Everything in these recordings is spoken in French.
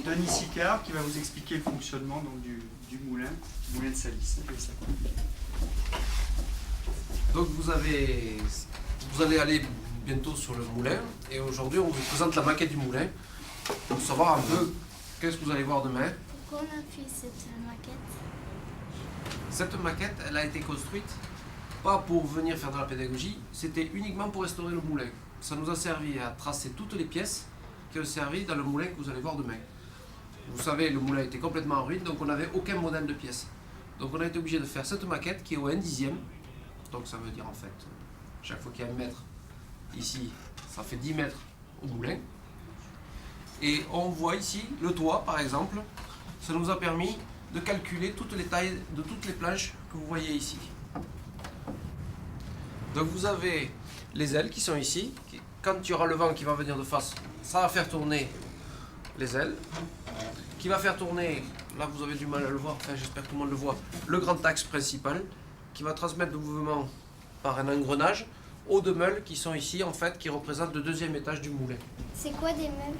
Denis Sicard qui va vous expliquer le fonctionnement donc, du moulin de Salis. Donc vous allez aller bientôt sur le moulin et aujourd'hui on vous présente la maquette du moulin pour savoir un peu qu'est-ce que vous allez voir demain. Pourquoi on a fait cette maquette? Cette maquette, elle a été construite pas pour venir faire de la pédagogie, c'était uniquement pour restaurer le moulin. Ça nous a servi à tracer toutes les pièces qui ont servi dans le moulin que vous allez voir demain. Vous savez, le moulin était complètement en ruine, donc on n'avait aucun modèle de pièce. Donc on a été obligé de faire cette maquette qui est au 1/10. Donc ça veut dire en fait, chaque fois qu'il y a 1 mètre, ici, ça fait 10 mètres au moulin. Et on voit ici le toit par exemple, ça nous a permis de calculer toutes les tailles de toutes les planches que vous voyez ici. Donc vous avez les ailes qui sont ici. Quand il y aura le vent qui va venir de face, ça va faire tourner les ailes. Qui va faire tourner, là vous avez du mal à le voir, enfin j'espère que tout le monde le voit, le grand axe principal qui va transmettre le mouvement par un engrenage aux 2 meules qui sont ici en fait, qui représentent le 2e étage du moulin. C'est quoi des meules?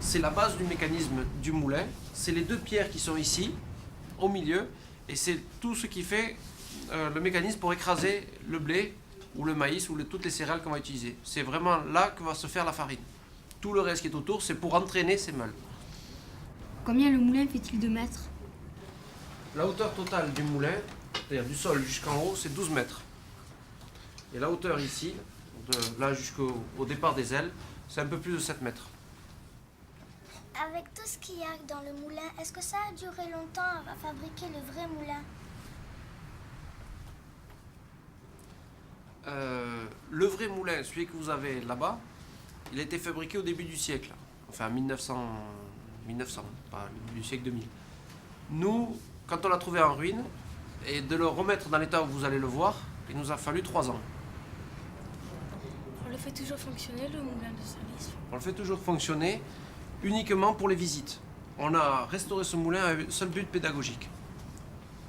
C'est la base du mécanisme du moulin, c'est les 2 pierres qui sont ici, au milieu, et c'est tout ce qui fait le mécanisme pour écraser le blé ou le maïs ou toutes les céréales qu'on va utiliser. C'est vraiment là que va se faire la farine. Tout le reste qui est autour, c'est pour entraîner ces meules. Combien le moulin fait-il de mètres? La hauteur totale du moulin, c'est-à-dire du sol jusqu'en haut, c'est 12 mètres. Et la hauteur ici, de là jusqu'au départ des ailes, c'est un peu plus de 7 mètres. Avec tout ce qu'il y a dans le moulin, est-ce que ça a duré longtemps à fabriquer le vrai moulin? Le vrai moulin, celui que vous avez là-bas, il a été fabriqué au début du siècle, enfin 1900, pas le début du siècle 2000. Nous, quand on l'a trouvé en ruine, et de le remettre dans l'état où vous allez le voir, il nous a fallu 3 ans. On le fait toujours fonctionner, le moulin de Salis? On le fait toujours fonctionner uniquement pour les visites. On a restauré ce moulin à un seul but pédagogique.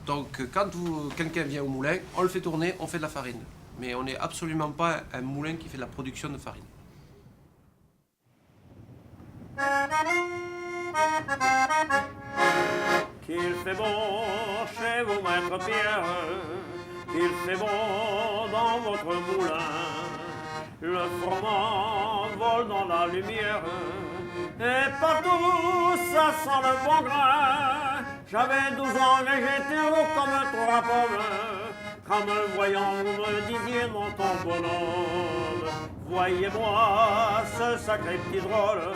Donc quand quelqu'un vient au moulin, on le fait tourner, on fait de la farine. Mais on n'est absolument pas un moulin qui fait de la production de farine. Qu'il fait bon chez vous, maître Pierre, qu'il fait bon dans votre moulin. Le froment vole dans la lumière, et partout ça sent le bon grain. J'avais 12 ans et j'étais haut comme 3 pommes, quand me voyant vous me disiez mon ton bonhomme. Voyez-moi ce sacré petit drôle,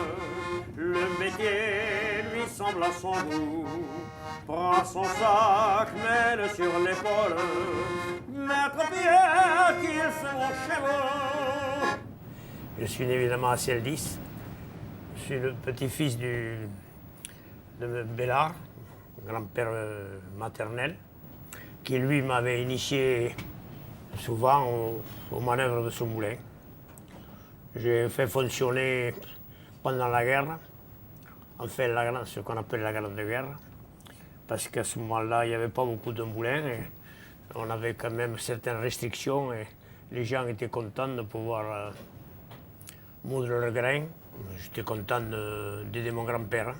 le métier lui semble à son goût. Prends son sac, mets-le sur l'épaule, maître Pierre, qu'il se monte chez vous. Je suis né évidemment à Ciel-10. Je suis le petit-fils de Bélard, grand-père maternel, qui lui m'avait initié souvent aux manœuvres de ce moulin. J'ai fait fonctionner pendant la guerre, on fait ce qu'on appelle la grande guerre, parce qu'à ce moment-là, il n'y avait pas beaucoup de moulins et on avait quand même certaines restrictions et les gens étaient contents de pouvoir moudre le grain. J'étais content d'aider mon grand-père.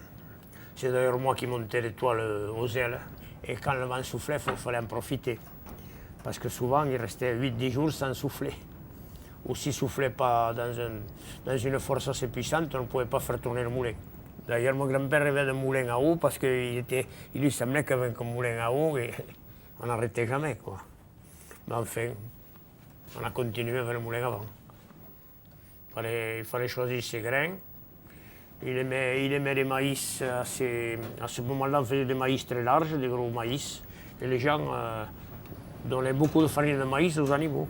C'est d'ailleurs moi qui montais les toiles aux ailes et quand le vent soufflait, il fallait en profiter. Parce que souvent, il restait 8-10 jours sans souffler. Ou s'il ne soufflait pas dans une force assez puissante, on ne pouvait pas faire tourner le moulin. D'ailleurs, mon grand-père rêvait d'un moulin à eau parce qu'il lui semblait qu'il y avait un moulin à eau et on n'arrêtait jamais, quoi. Mais enfin, on a continué avec le moulin avant. Il fallait choisir ses grains. Il aimait les maïs. À ce moment-là, on faisait des maïs très larges, des gros maïs. Et les gens donnaient beaucoup de farine de maïs aux animaux,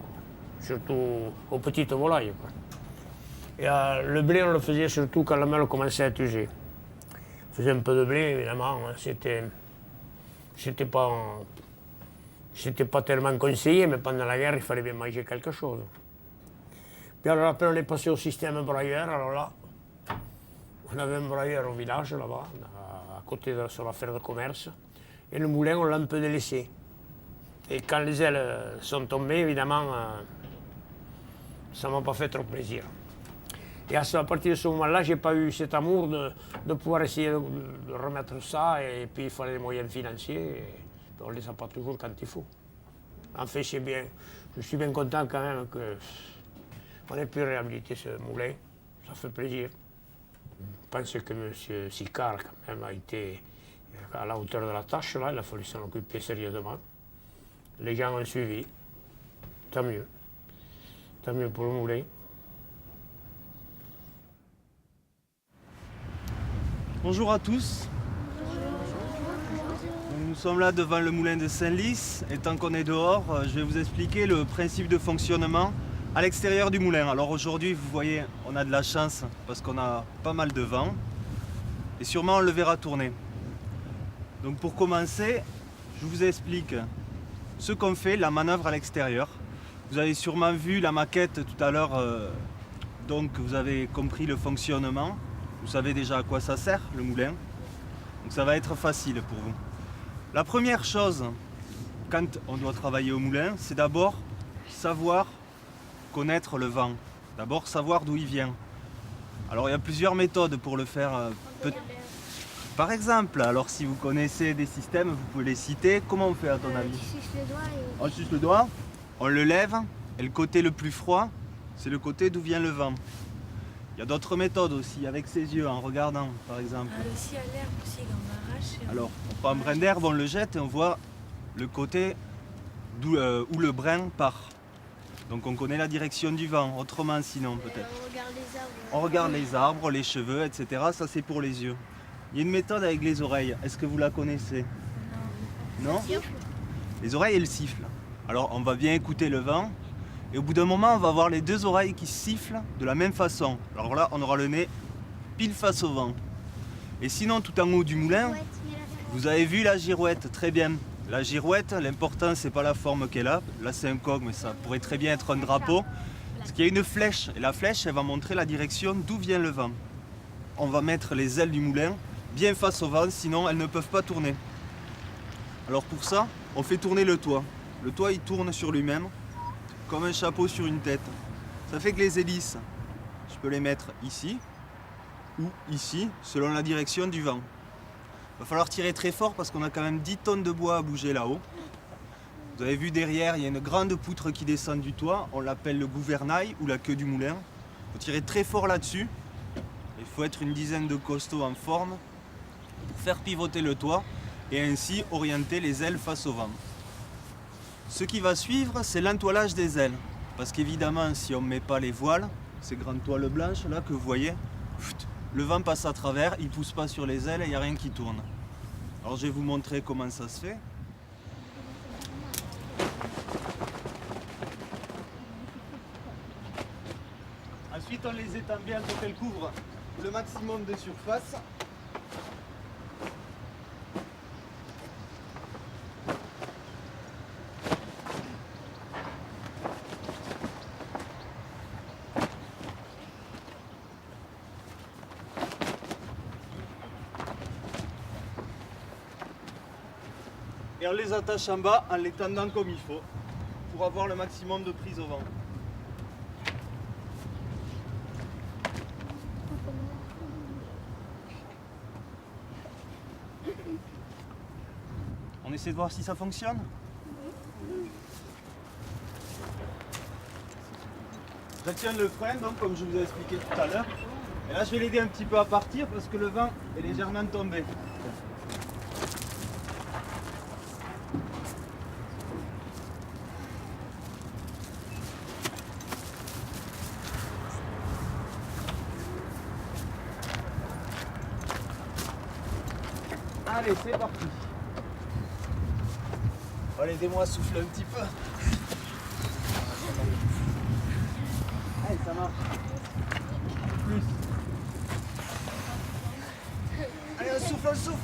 surtout aux petites volailles, quoi. Et le blé, on le faisait surtout quand la meule commençait à être usée. On faisait un peu de blé, évidemment. C'était pas tellement conseillé, mais pendant la guerre, il fallait bien manger quelque chose. Puis alors après, on est passé au système brailleur. Alors là, on avait un brailleur au village, là-bas, à côté sur la faire de commerce. Et le moulin, on l'a un peu délaissé. Et quand les ailes sont tombées, évidemment, ça ne m'a pas fait trop plaisir. Et à partir de ce moment-là, j'ai pas eu cet amour de pouvoir essayer de remettre ça, et puis il fallait des moyens financiers, et on ne les a pas toujours quand il faut. En fait, c'est bien. Je suis bien content quand même qu'on ait pu réhabiliter ce moulin. Ça fait plaisir. Je pense que M. Sicard, quand même, a été à la hauteur de la tâche, là. Il a fallu s'en occuper sérieusement. Les gens ont suivi. Tant mieux. Tant mieux pour le moulin. Bonjour à tous. Nous sommes là devant le moulin de Senlis, et tant qu'on est dehors, je vais vous expliquer le principe de fonctionnement à l'extérieur du moulin. Alors aujourd'hui, vous voyez, on a de la chance parce qu'on a pas mal de vent, et sûrement on le verra tourner. Donc pour commencer, je vous explique ce qu'on fait, la manœuvre à l'extérieur. Vous avez sûrement vu la maquette tout à l'heure, donc vous avez compris le fonctionnement. Vous savez déjà à quoi ça sert, le moulin. Donc ça va être facile pour vous. La première chose, quand on doit travailler au moulin, c'est d'abord savoir connaître le vent. D'abord savoir d'où il vient. Alors il y a plusieurs méthodes pour le faire. Par exemple, alors si vous connaissez des systèmes, vous pouvez les citer. Comment on fait à ton avis? On suce le doigt, on le lève, et le côté le plus froid, c'est le côté d'où vient le vent. Il y a d'autres méthodes aussi, avec ses yeux, en regardant par exemple. Aussi à l'herbe aussi, quand on arrache. Alors, on prend un brin d'herbe, on le jette et on voit le côté où le brin part. Donc on connaît la direction du vent, autrement sinon peut-être. On regarde les arbres. On regarde les arbres, les cheveux, etc. Ça c'est pour les yeux. Il y a une méthode avec les oreilles, est-ce que vous la connaissez? Non. Les oreilles, elles sifflent. Alors on va bien écouter le vent. Et au bout d'un moment, on va avoir les deux oreilles qui sifflent de la même façon. Alors là, on aura le nez pile face au vent. Et sinon, tout en haut du moulin, vous avez vu la girouette, très bien. La girouette, l'important, c'est pas la forme qu'elle a. Là, c'est un coq, mais ça pourrait très bien être un drapeau. Parce qu'il y a une flèche. Et la flèche, elle va montrer la direction d'où vient le vent. On va mettre les ailes du moulin bien face au vent, sinon elles ne peuvent pas tourner. Alors pour ça, on fait tourner le toit. Le toit, il tourne sur lui-même, comme un chapeau sur une tête. Ça fait que les hélices, je peux les mettre ici ou ici, selon la direction du vent. Il va falloir tirer très fort parce qu'on a quand même 10 tonnes de bois à bouger là-haut. Vous avez vu derrière, il y a une grande poutre qui descend du toit. On l'appelle le gouvernail ou la queue du moulin. Il faut tirer très fort là-dessus. Il faut être une dizaine de costauds en forme pour faire pivoter le toit et ainsi orienter les ailes face au vent. Ce qui va suivre, c'est l'entoilage des ailes. Parce qu'évidemment, si on ne met pas les voiles, ces grandes toiles blanches là que vous voyez, le vent passe à travers, il ne pousse pas sur les ailes et il n'y a rien qui tourne. Alors je vais vous montrer comment ça se fait. Ensuite, on les étend bien pour qu'elles couvrent le maximum de surface. Et on les attache en bas en les tendant comme il faut pour avoir le maximum de prise au vent. On essaie de voir si ça fonctionne. J'actionne le frein, donc, comme je vous ai expliqué tout à l'heure. Et là, je vais l'aider un petit peu à partir parce que le vent est légèrement tombé. Allez, c'est parti. Allez, aidez-moi à souffler un petit peu. Allez, ça marche. Plus. Allez, on souffle, on souffle.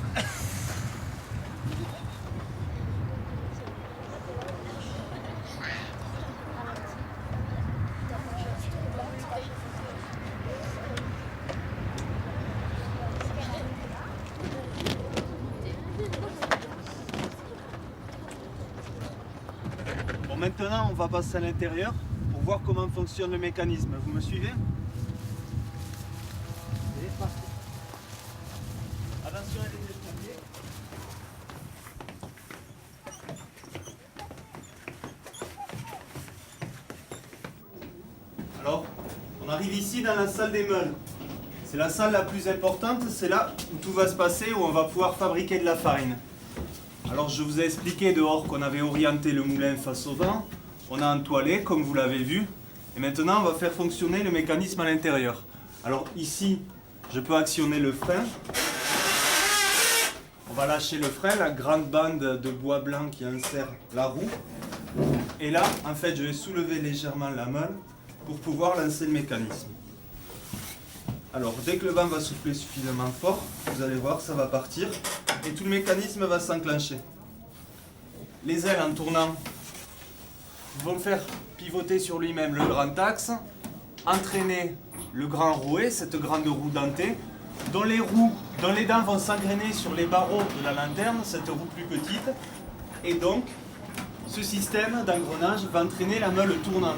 Maintenant, on va passer à l'intérieur pour voir comment fonctionne le mécanisme. Vous me suivez? Alors, on arrive ici dans la salle des meules. C'est la salle la plus importante, c'est là où tout va se passer, où on va pouvoir fabriquer de la farine. Alors je vous ai expliqué dehors qu'on avait orienté le moulin face au vent. On a entoilé, comme vous l'avez vu. Et maintenant, on va faire fonctionner le mécanisme à l'intérieur. Alors ici, je peux actionner le frein. On va lâcher le frein, la grande bande de bois blanc qui enserre la roue. Et là, en fait, je vais soulever légèrement la meule pour pouvoir lancer le mécanisme. Alors, dès que le vent va souffler suffisamment fort, vous allez voir, ça va partir et tout le mécanisme va s'enclencher. Les ailes, en tournant, vont faire pivoter sur lui-même le grand axe, entraîner le grand rouet, cette grande roue dentée, dont les dents vont s'engrainer sur les barreaux de la lanterne, cette roue plus petite, et donc, ce système d'engrenage va entraîner la meule tournante.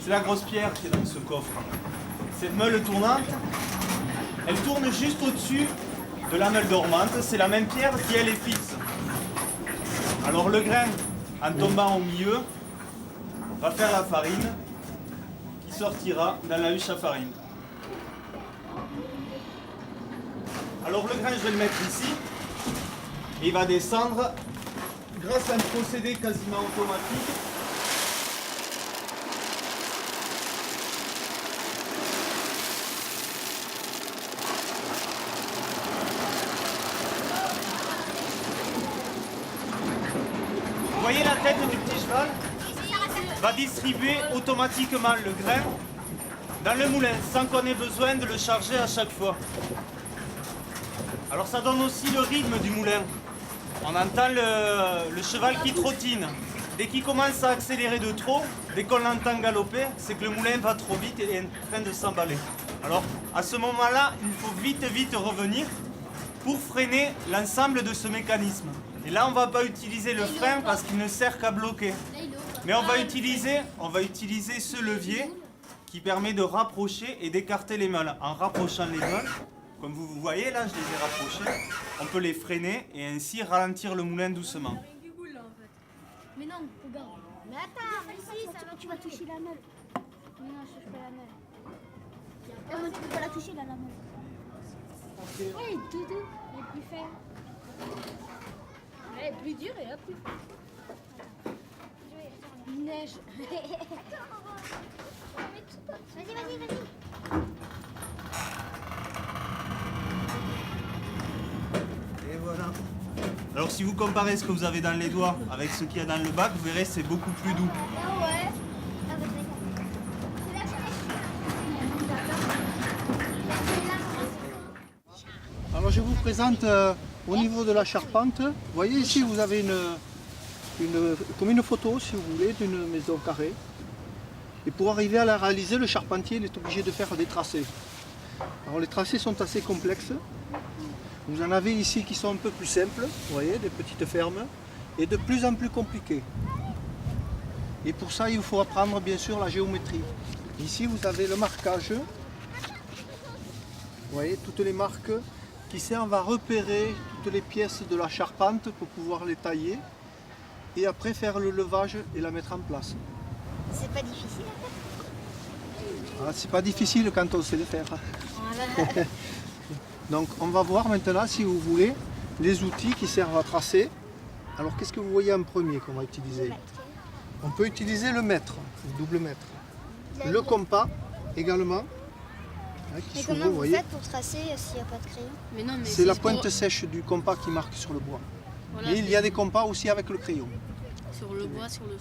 C'est la grosse pierre qui est dans ce coffre. Cette meule tournante, elle tourne juste au-dessus de la meule dormante. C'est la même pierre qui, elle, est fixe. Alors le grain, en tombant au milieu, va faire la farine qui sortira dans la huche à farine. Alors le grain, je vais le mettre ici. Et il va descendre grâce à un procédé quasiment automatique. Vous voyez la tête du petit cheval va distribuer automatiquement le grain dans le moulin sans qu'on ait besoin de le charger à chaque fois. Alors ça donne aussi le rythme du moulin. On entend le cheval qui trottine. Dès qu'il commence à accélérer de trop, dès qu'on l'entend galoper, c'est que le moulin va trop vite et est en train de s'emballer. Alors à ce moment-là, il faut vite revenir pour freiner l'ensemble de ce mécanisme. Et là, on ne va pas utiliser le frein parce qu'il ne sert qu'à bloquer. Mais on va utiliser ce levier qui permet de rapprocher et d'écarter les meules. En rapprochant les meules, comme vous voyez là, je les ai rapprochées, on peut les freiner et ainsi ralentir le moulin doucement. Mais non, regarde. Mais attends, mais si, ça va, tu vas toucher la meule. Mais non, je touche pas la meule. Comment tu peux pas la toucher là, la meule? Oui, Doudou, elle est plus ferme. Elle est plus dure et hop, plus ferme. Neige. Vas-y. Et voilà. Alors si vous comparez ce que vous avez dans les doigts avec ce qu'il y a dans le bac, vous verrez c'est beaucoup plus doux. Ah ouais. Alors je vous présente au niveau de la charpente. Vous voyez ici vous avez comme une photo si vous voulez d'une maison carrée. Et pour arriver à la réaliser, le charpentier il est obligé de faire des tracés. Alors les tracés sont assez complexes. Vous en avez ici qui sont un peu plus simples, vous voyez, des petites fermes, et de plus en plus compliquées. Et pour ça, il faut apprendre bien sûr la géométrie. Ici, vous avez le marquage. Vous voyez, toutes les marques qui servent à repérer toutes les pièces de la charpente pour pouvoir les tailler et après faire le levage et la mettre en place. C'est pas difficile à faire. C'est pas difficile quand on sait le faire. Voilà. Donc on va voir maintenant, si vous voulez, les outils qui servent à tracer. Alors qu'est-ce que vous voyez en premier qu'on va utiliser? On peut utiliser le mètre, le double mètre. Le compas également. Mais comment vous faites pour tracer s'il n'y a pas de crayon? Mais non, mais C'est la pointe sèche du compas qui marque sur le bois. Voilà, Et il y a des compas aussi avec le crayon. sur le bois, sur le